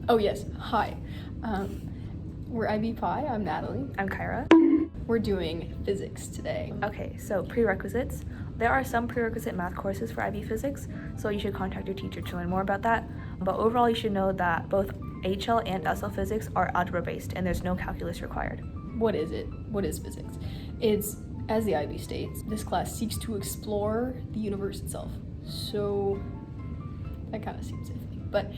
Oh yes, hi. We're IB Pi. I'm Natalie. I'm Kyra. We're doing physics today. Okay, so prerequisites. There are some prerequisite math courses for IB Physics, so you should contact your teacher to learn more about that. But overall, you should know that both HL and SL Physics are algebra-based, and there's no calculus required. What is it? What is physics? It's, as the IB states, this class seeks to explore the universe itself. So, that kind of seems iffy. But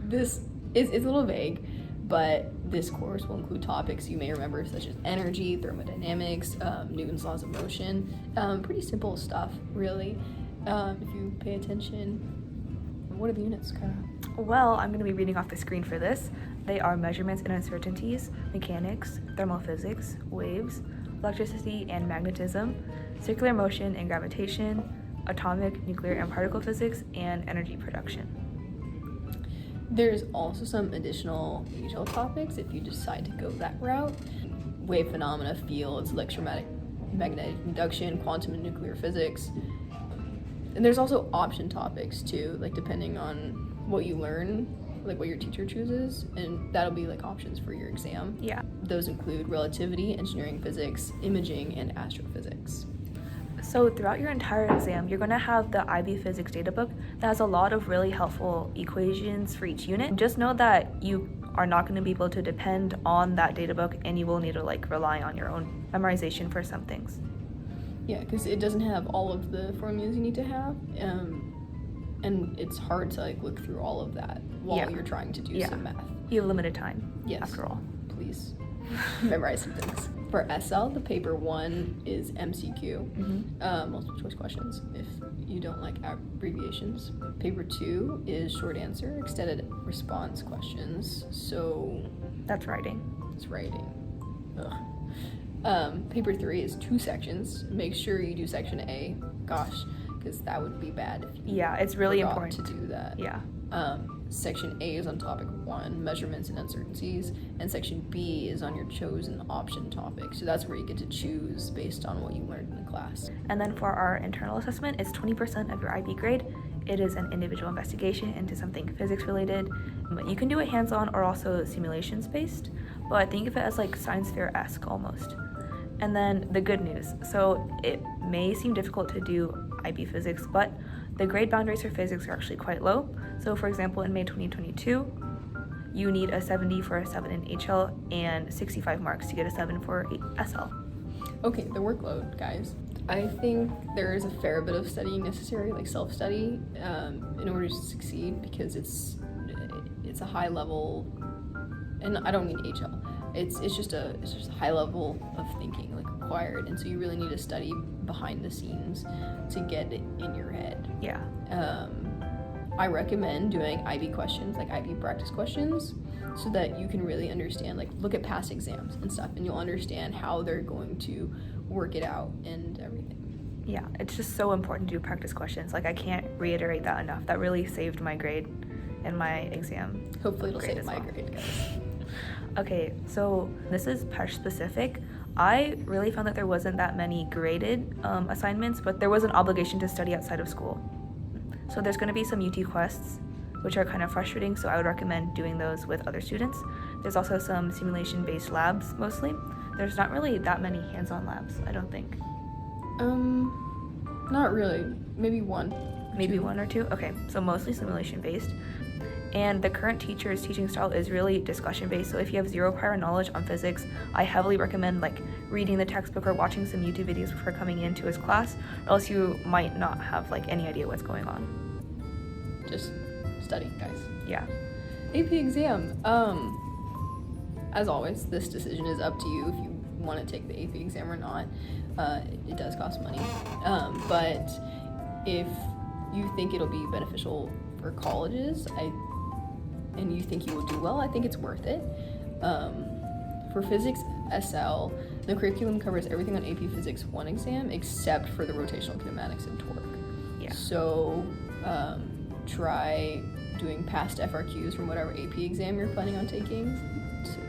this is a little vague, but this course will include topics you may remember such as energy, thermodynamics, Newton's laws of motion. Pretty simple stuff, really, if you pay attention. What are the units, Kara? Well, I'm going to be reading off the screen for this. They are measurements and uncertainties, mechanics, thermophysics, waves, electricity and magnetism, circular motion and gravitation, atomic, nuclear, and particle physics, and energy production. There's also some additional HL topics if you decide to go that route. Wave phenomena, fields, electromagnetic induction, quantum and nuclear physics. And there's also option topics too, like depending on what you learn, like what your teacher chooses, and that'll be like options for your exam. Yeah. Those include relativity, engineering physics, imaging, and astrophysics. So throughout your entire exam, you're going to have the IB Physics data book that has a lot of really helpful equations for each unit. Just know that you are not going to be able to depend on that data book, and you will need to rely on your own memorization for some things. Yeah, because it doesn't have all of the formulas you need to have, and it's hard to look through all of that while you're trying to do some math. You have limited time, yes. After all. Please memorize some things. For SL, the paper 1 is MCQ, multiple choice questions, if you don't like abbreviations. Paper 2 is short answer, extended response questions, so... That's writing. It's writing. Ugh. Paper 3 is 2 sections. Make sure you do section A. Gosh, because that would be bad if you it's really forgot important to do that. Yeah. Section A is on topic 1, measurements and uncertainties, and section B is on your chosen option topic. So that's where you get to choose based on what you learned in the class. And then for our internal assessment, it's 20% of your IB grade. It is an individual investigation into something physics related. You can do it hands-on or also simulations based, but think of it as science fair-esque almost. And then the good news. So it may seem difficult to do IB Physics, but the grade boundaries for physics are actually quite low. So for example, in May 2022, you need a 70 for a 7 in HL and 65 marks to get a 7 for SL. Okay, the workload, guys. I think there is a fair bit of studying necessary, self-study, in order to succeed, because it's a high level, and I don't mean HL. It's just a high level of thinking required, and so you really need to study behind the scenes to get it in your head. Yeah. I recommend doing IB questions, IB practice questions, so that you can really understand, look at past exams and stuff, and you'll understand how they're going to work it out and everything. Yeah, it's just so important to do practice questions. I can't reiterate that enough. That really saved my grade in my exam. Hopefully it'll save my grade, guys. Okay, so this is PESH specific. I really found that there wasn't that many graded assignments, but there was an obligation to study outside of school. So there's going to be some UT quests, which are kind of frustrating, so I would recommend doing those with other students. There's also some simulation-based labs, mostly. There's not really that many hands-on labs, I don't think. Not really. Maybe one. Maybe 1 or 2? Okay, so mostly simulation-based. And the current teacher's teaching style is really discussion-based, so if you have zero prior knowledge on physics, I heavily recommend reading the textbook or watching some YouTube videos before coming into his class, or else you might not have any idea what's going on. Just study, guys. Yeah. AP exam. As always, this decision is up to you if you want to take the AP exam or not. It does cost money, but if you think it'll be beneficial for colleges, and you think you will do well, I think it's worth it. For Physics SL, the curriculum covers everything on AP Physics 1 exam except for the rotational kinematics and torque. Yeah. So try doing past FRQs from whatever AP exam you're planning on taking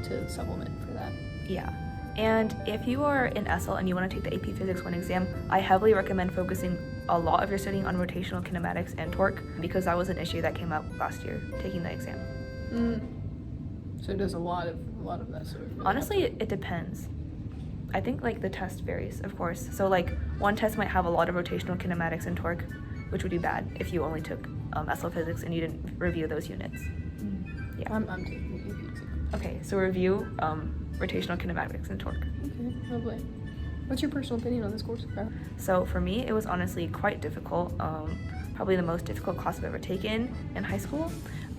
to supplement for that. Yeah. And if you are in SL and you want to take the AP Physics 1 exam, I heavily recommend focusing a lot of your studying on rotational kinematics and torque, because that was an issue that came up last year taking the exam. So it does a lot of that sort of. Honestly, it depends. I think like the test varies, of course. So like one test might have a lot of rotational kinematics and torque, which would be bad if you only took SL physics and you didn't review those units. Yeah. I'm taking AP exam. Okay, so review rotational kinematics and torque. Okay, lovely. What's your personal opinion on this course? So for me, it was honestly quite difficult. Probably the most difficult class I've ever taken in high school.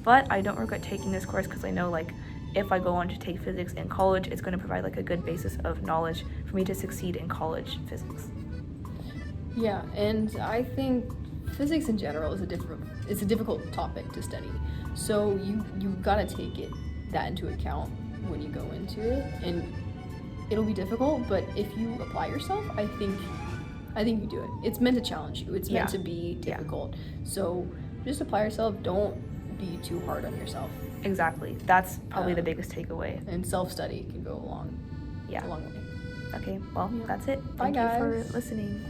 But I don't regret taking this course because I know like if I go on to take physics in college, it's going to provide like a good basis of knowledge for me to succeed in college physics. Yeah, and I think physics in general is a difficult topic to study. So you gotta take that into account when you go into it, and it'll be difficult. But if you apply yourself, I think you do it. It's meant to challenge you. It's meant to be difficult. So just apply yourself. Don't be too hard on yourself. Exactly. That's probably the biggest takeaway. And self-study can go a long way. Okay, well, that's it. Bye, Thank you guys. for listening.